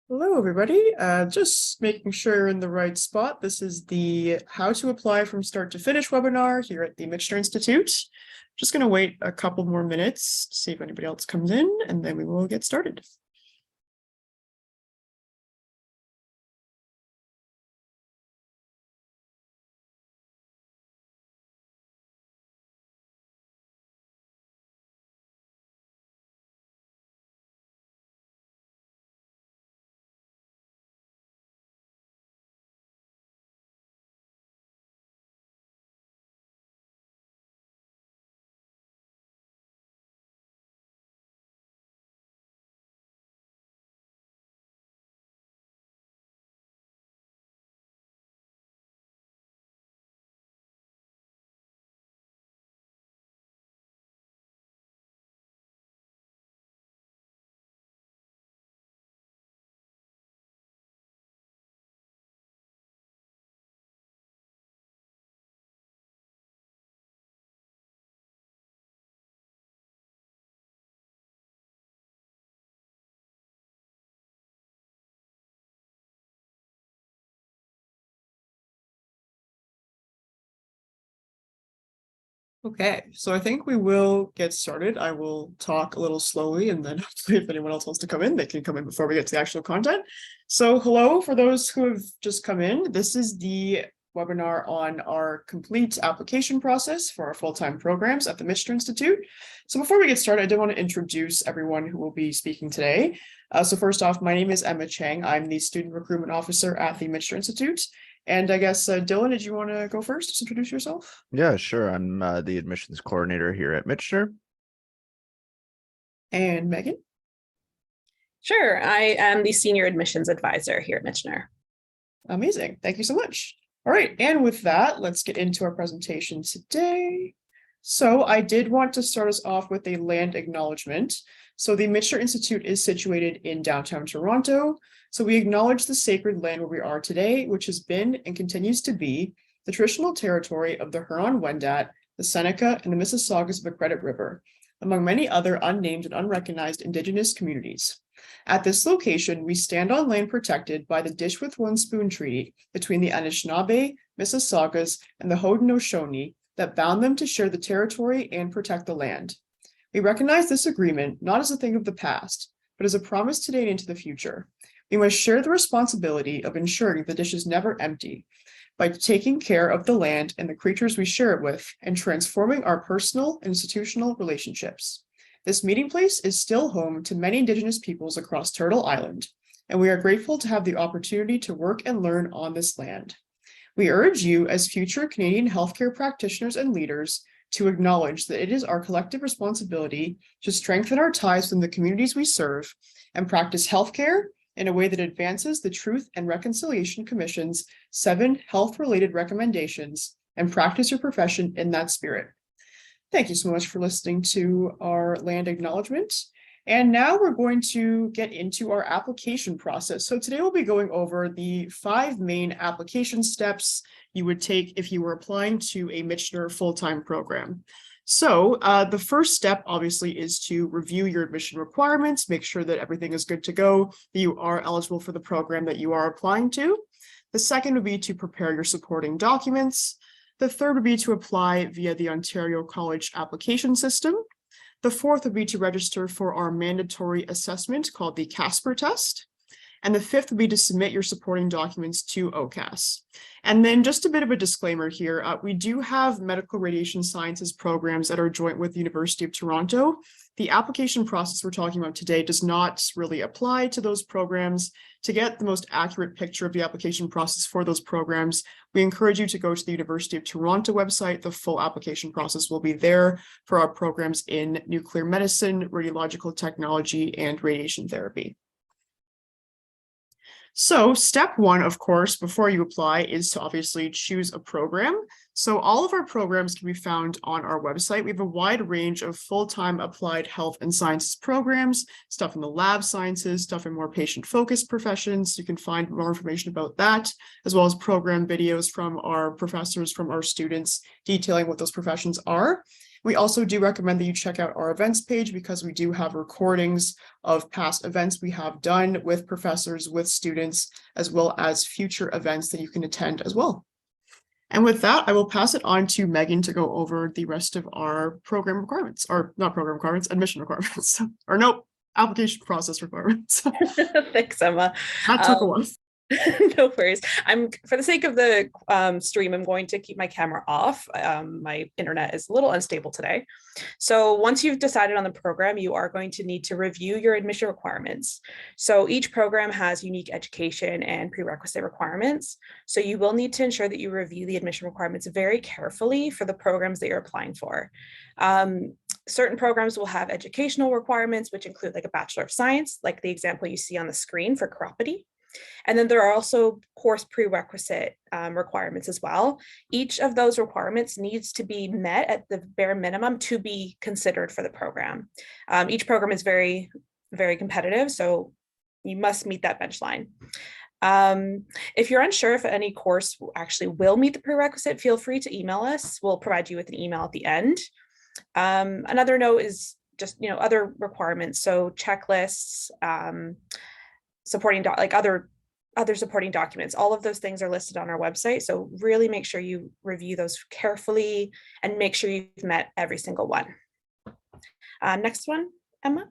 Hello, everybody. Just making sure you're in the right spot. This is the How to Apply from Start to Finish webinar here at the Michener Institute. Just going to wait a couple more minutes to see if anybody else comes in, and then we will get started. Okay, so I think we will get started. I will talk a little slowly, and then hopefully if anyone else wants to come in, they can come in before we get to the actual content. So hello, for those who have just come in, this is the webinar on our complete application process for our full-time programs at the Michener Institute. So before we get started, I did want to introduce everyone who will be speaking today. So first off, my name is Emma Chang. I'm the Student Recruitment Officer at the Michener Institute. And I guess, Dylan, did you want to go first? Just introduce yourself? Yeah, sure. I'm the admissions coordinator here at Michener. And Megan? Sure. I am the senior admissions advisor here at Michener. Amazing. Thank you so much. All right. And with that, let's get into our presentation today. So I did want to start us off with a land acknowledgement. So the Michener Institute is situated in downtown Toronto. So we acknowledge the sacred land where we are today, which has been and continues to be the traditional territory of the Huron-Wendat, the Seneca, and the Mississaugas of the Credit River, among many other unnamed and unrecognized Indigenous communities. At this location, we stand on land protected by the Dish with One Spoon Treaty between the Anishinaabe, Mississaugas, and the Haudenosaunee that bound them to share the territory and protect the land. We recognize this agreement not as a thing of the past, but as a promise today and into the future. We must share the responsibility of ensuring the dish is never empty by taking care of the land and the creatures we share it with and transforming our personal and institutional relationships. This meeting place is still home to many Indigenous peoples across Turtle Island, and we are grateful to have the opportunity to work and learn on this land. We urge you as future Canadian healthcare practitioners and leaders to acknowledge that it is our collective responsibility to strengthen our ties within the communities we serve and practice healthcare in a way that advances the Truth and Reconciliation Commission's 7 health-related recommendations and practice your profession in that spirit. Thank you so much for listening to our land acknowledgement. And now we're going to get into our application process. So today we'll be going over the 5 main application steps you would take if you were applying to a Michener full-time program. So the first step obviously is to review your admission requirements, make sure that everything is good to go, that you are eligible for the program that you are applying to. The second would be to prepare your supporting documents. The third would be to apply via the Ontario College application system. The fourth would be to register for our mandatory assessment called the CASPer test. And the fifth would be to submit your supporting documents to OCAS. And then just a bit of a disclaimer here, we do have medical radiation sciences programs that are joint with the University of Toronto. The application process we're talking about today does not really apply to those programs. To get the most accurate picture of the application process for those programs, we encourage you to go to the University of Toronto website. The full application process will be there for our programs in nuclear medicine, radiological technology, and radiation therapy. So step one, of course, before you apply is to obviously choose a program. So all of our programs can be found on our website. We have a wide range of full-time applied health and sciences programs, stuff in the lab sciences, stuff in more patient-focused professions. You can find more information about that, as well as program videos from our professors, from our students, detailing what those professions are. We also do recommend that you check out our events page because we do have recordings of past events we have done with professors, with students, as well as future events that you can attend as well. And with that, I will pass it on to Megan to go over the rest of our program requirements, or not program requirements, admission requirements, or nope, application process requirements. Thanks, Emma. That took a while. No worries. For the sake of the stream, I'm going to keep my camera off. My internet is a little unstable today. So once you've decided on the program, you are going to need to review your admission requirements. So each program has unique education and prerequisite requirements. So you will need to ensure that you review the admission requirements very carefully for the programs that you're applying for. Certain programs will have educational requirements, which include like a Bachelor of Science, like the example you see on the screen for chiropody. And then there are also course prerequisite requirements as well. Each of those requirements needs to be met at the bare minimum to be considered for the program. Each program is very, very competitive, so you must meet that bench line. If you're unsure if any course actually will meet the prerequisite, feel free to email us. We'll provide you with an email at the end. Another note is just, other requirements. So checklists, supporting other supporting documents, all of those things are listed on our website. So really make sure you review those carefully and make sure you've met every single one. Next one, Emma.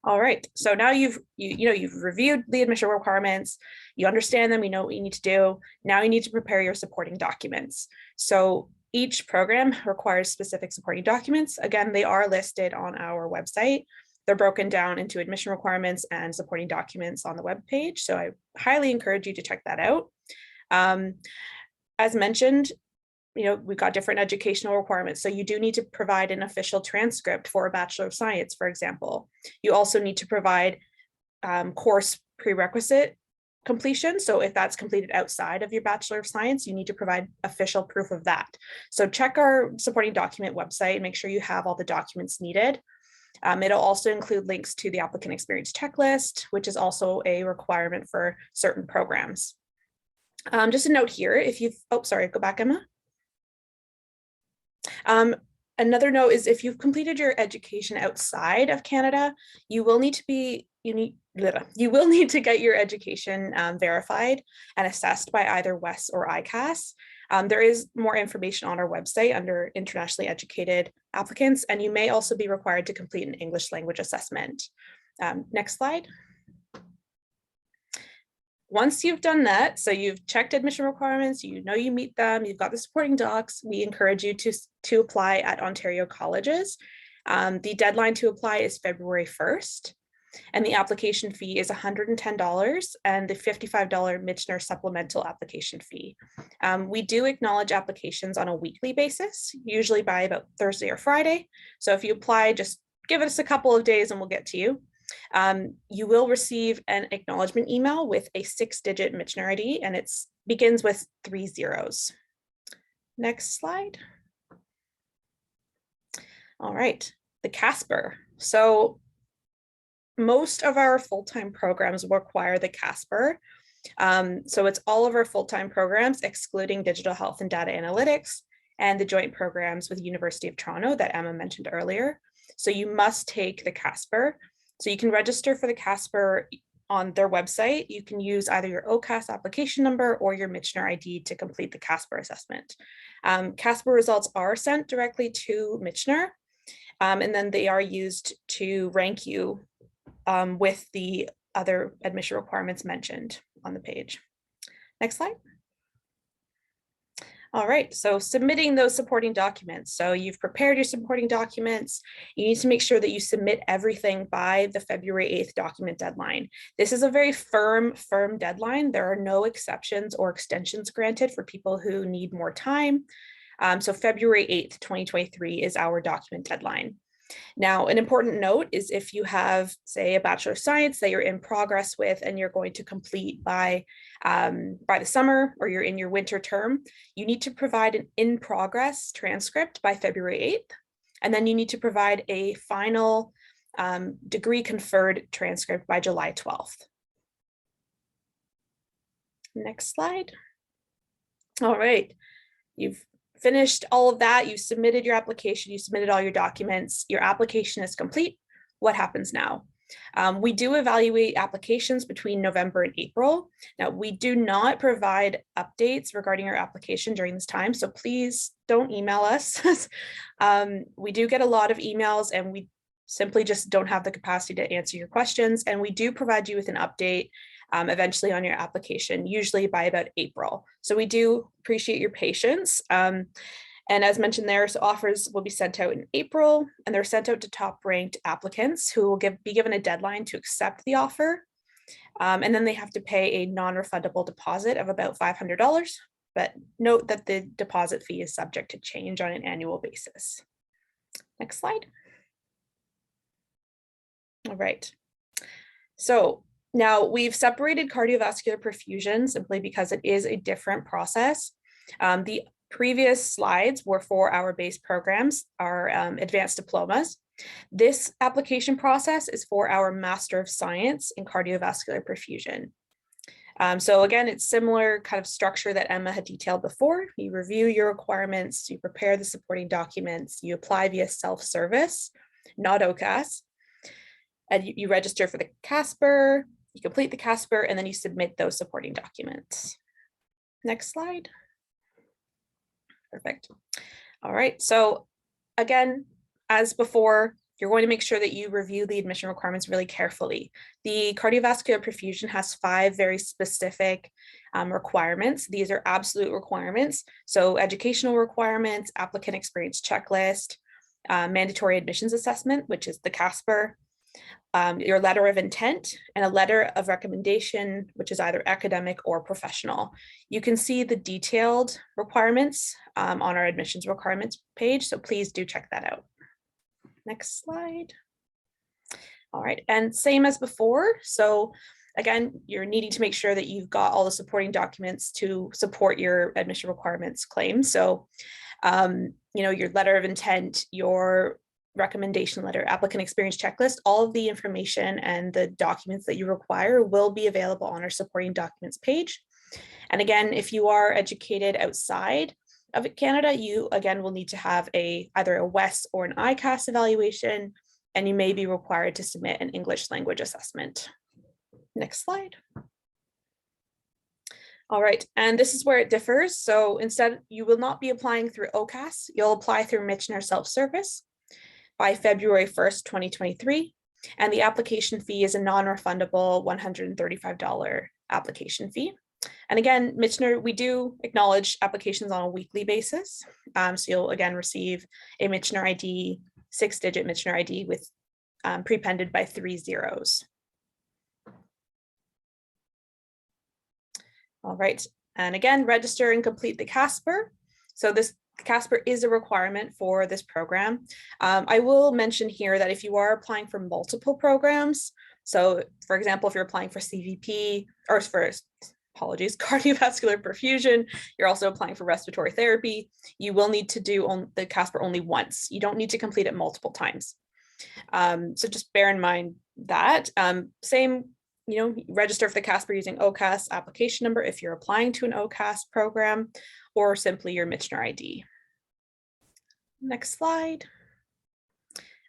All right, so now you've reviewed the admission requirements, you understand them, you know what you need to do. Now you need to prepare your supporting documents. So each program requires specific supporting documents. Again, they are listed on our website. They're broken down into admission requirements and supporting documents on the webpage. So I highly encourage you to check that out. As mentioned, we've got different educational requirements. So you do need to provide an official transcript for a Bachelor of Science, for example. You also need to provide course prerequisite completion. So if that's completed outside of your Bachelor of Science, you need to provide official proof of that. So check our supporting document website and make sure you have all the documents needed. It'll also include links to the applicant experience checklist, which is also a requirement for certain programs. Just a note here, go back, Emma. Another note is if you've completed your education outside of Canada, you will need to get your education verified and assessed by either WES or ICAS. There is more information on our website under internationally educated applicants, and you may also be required to complete an English language assessment. Next slide. Once you've done that, so you've checked admission requirements, you meet them, you've got the supporting docs, we encourage you to apply at Ontario colleges. The deadline to apply is February 1st. And the application fee is $110 and the $55 Michener supplemental application fee. We do acknowledge applications on a weekly basis, usually by about Thursday or Friday. So if you apply, just give us a couple of days and we'll get to you. You will receive an acknowledgement email with a 6-digit Michener ID, and it begins with 3 zeros. Next slide. All right, the CASPer. So most of our full-time programs require the CASPer. So it's all of our full-time programs, excluding digital health and data analytics, and the joint programs with University of Toronto that Emma mentioned earlier. So you must take the CASPer. So you can register for the CASPer on their website. You can use either your OCAS application number or your Michener ID to complete the CASPer assessment. CASPer results are sent directly to Michener, and then they are used to rank you with the other admission requirements mentioned on the page. Next slide. All right, so submitting those supporting documents. So you've prepared your supporting documents. You need to make sure that you submit everything by the February 8th document deadline. This is a very firm deadline. There are no exceptions or extensions granted for people who need more time. So February 8th, 2023 is our document deadline. Now, an important note is if you have, say, a Bachelor of Science that you're in progress with and you're going to complete by the summer, or you're in your winter term, you need to provide an in-progress transcript by February 8th. And then you need to provide a final degree conferred transcript by July 12th. Next slide. All right, you've finished all of that, you submitted your application, you submitted all your documents, your application is complete. What happens now? We do evaluate applications between November and April. Now, we do not provide updates regarding your application during this time, so please don't email us. We do get a lot of emails and we simply just don't have the capacity to answer your questions. And we do provide you with an update eventually on your application, usually by about April. So we do appreciate your patience. And as mentioned there, so offers will be sent out in April, and they're sent out to top ranked applicants who will be given a deadline to accept the offer. And then they have to pay a non-refundable deposit of about $500. But note that the deposit fee is subject to change on an annual basis. Next slide. All right. So now we've separated cardiovascular perfusion simply because it is a different process. The previous slides were for our base programs, our advanced diplomas. This application process is for our Master of Science in Cardiovascular Perfusion. So again, it's similar kind of structure that Emma had detailed before. You review your requirements, you prepare the supporting documents, you apply via self-service, not OCAS, and you register for the CASPer, you complete the CASPer, and then you submit those supporting documents. Next slide. Perfect. All right, so again, as before, you're going to make sure that you review the admission requirements really carefully. The cardiovascular perfusion has 5 very specific requirements. These are absolute requirements. So educational requirements, applicant experience checklist, mandatory admissions assessment, which is the CASPer, your letter of intent, and a letter of recommendation, which is either academic or professional. You can see the detailed requirements on our admissions requirements page, so please do check that out. Next slide. All right, and same as before. So again, you're needing to make sure that you've got all the supporting documents to support your admission requirements claim. So, your letter of intent, your recommendation letter, applicant experience checklist, all of the information and the documents that you require will be available on our supporting documents page. And again, if you are educated outside of Canada, you again will need to have either a WES or an ICAS evaluation, and you may be required to submit an English language assessment. Next slide. All right, and this is where it differs. So instead, you will not be applying through OCAS, you'll apply through Michener self-service by February 1st, 2023. And the application fee is a non-refundable $135 application fee. And again, Michener, we do acknowledge applications on a weekly basis. So you'll again receive a Michener ID, 6-digit Michener ID with prepended by 3 zeros. All right, and again, register and complete the CASPer. So this CASPer is a requirement for this program. I will mention here that if you are applying for multiple programs, so for example, if you're applying for CVP or for, apologies, cardiovascular perfusion, you're also applying for respiratory therapy, you will need to do the CASPer only once. You don't need to complete it multiple times. So just bear in mind that. Same, register for the CASPer using OCAS application number if you're applying to an OCAS program, or simply your Michener ID. Next slide.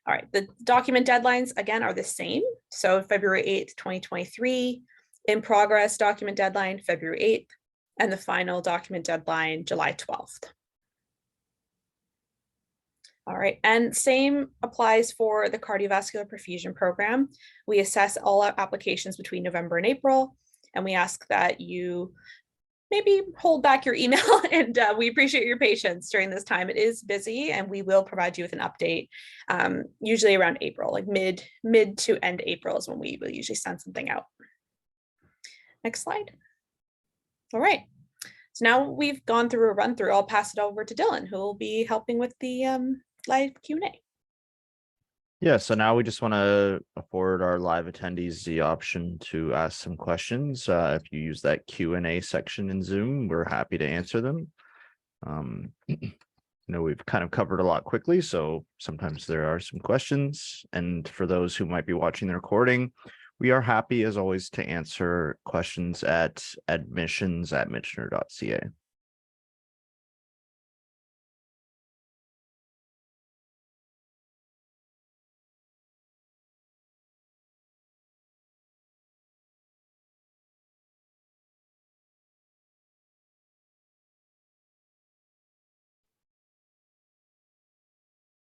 All right, the document deadlines again are the same. So February 8th, 2023, in progress document deadline, February 8th, and the final document deadline, July 12th. All right, and same applies for the cardiovascular perfusion program. We assess all our applications between November and April, and we ask that you maybe hold back your email and we appreciate your patience during this time. It is busy, and we will provide you with an update usually around April, like mid to end April is when we will usually send something out. Next slide. All right. So now we've gone through a run through, I'll pass it over to Dylan, who will be helping with the live Q&A. Yeah, so now we just want to afford our live attendees the option to ask some questions. If you use that Q&A section in Zoom, we're happy to answer them. You know, we've kind of covered a lot quickly, so sometimes there are some questions. And for those who might be watching the recording, we are happy, as always, to answer questions at admissions@michener.ca.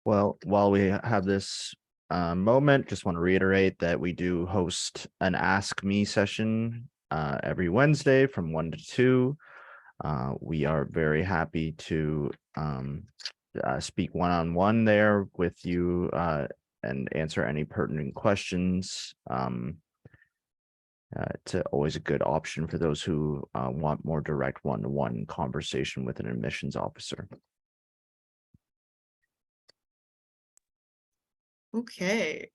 Well, while we have this moment, just want to reiterate that we do host an Ask Me session every Wednesday from 1 to 2. We are very happy to speak one-on-one there with you and answer any pertinent questions. It's always a good option for those who want more direct one-to-one conversation with an admissions officer. Okay.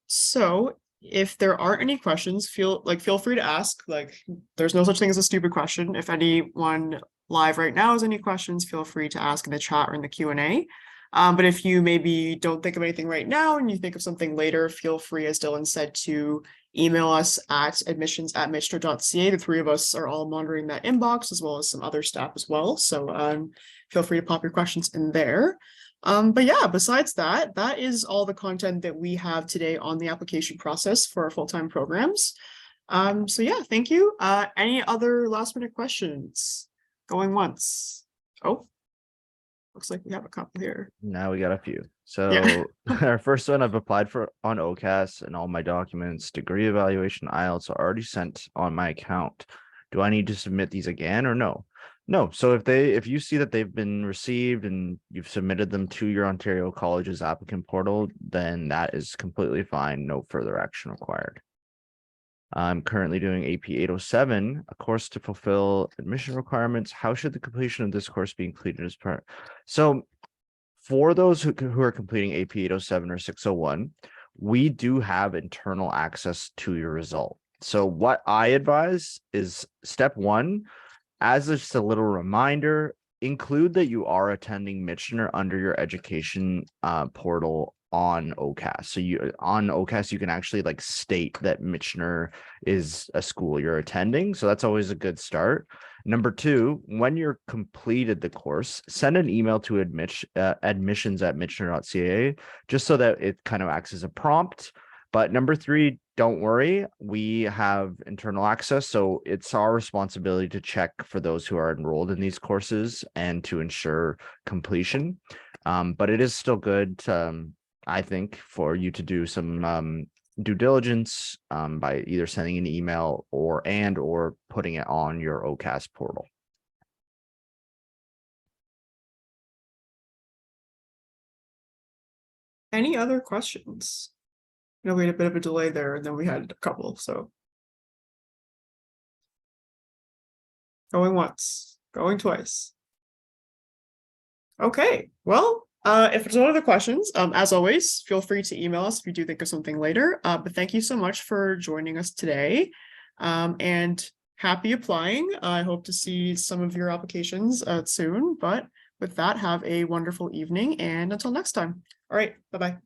So if there aren't any questions, feel free to ask. Like, there's no such thing as a stupid question. If anyone live right now has any questions, feel free to ask in the chat or in the Q&A. But if you maybe don't think of anything right now and you think of something later, feel free, as Dylan said, to email us at admissions@michener.ca. The three of us are all monitoring that inbox, as well as some other staff as well. So feel free to pop your questions in there. But yeah, besides that, that is all the content that we have today on the application process for our full-time programs. So yeah, thank you. Any other last minute questions? Going once. Oh, looks like we have a couple here. Now we got a few. So Yeah. our first one, I've applied for on OCAS and all my documents, degree evaluation, IELTS are already sent on my account. Do I need to submit these again or no? No. So if you see that they've been received and you've submitted them to your Ontario College's applicant portal, then that is completely fine. No further action required. I'm currently doing AP 807, a course to fulfill admission requirements. How should the completion of this course be included as part? So for those who are completing AP 807 or 601, we do have internal access to your result. So what I advise is step one, as just a little reminder, include that you are attending Michener under your education portal on OCAS. So on OCAS, you can actually like state that Michener is a school you're attending. So that's always a good start. Number two, when you're completed the course, send an email to admissions@michener.ca, just so that it kind of acts as a prompt. But number three, don't worry, we have internal access, so it's our responsibility to check for those who are enrolled in these courses and to ensure completion. But it is still good, I think, for you to do some due diligence by either sending an email or putting it on your OCAS portal. Any other questions? No, we had a bit of a delay there, and then we had a couple, so. Going once, going twice. Okay, well, if there's no other questions, as always, feel free to email us if you do think of something later. But thank you so much for joining us today. And happy applying. I hope to see some of your applications soon. But with that, have a wonderful evening, and until next time. All right, bye-bye.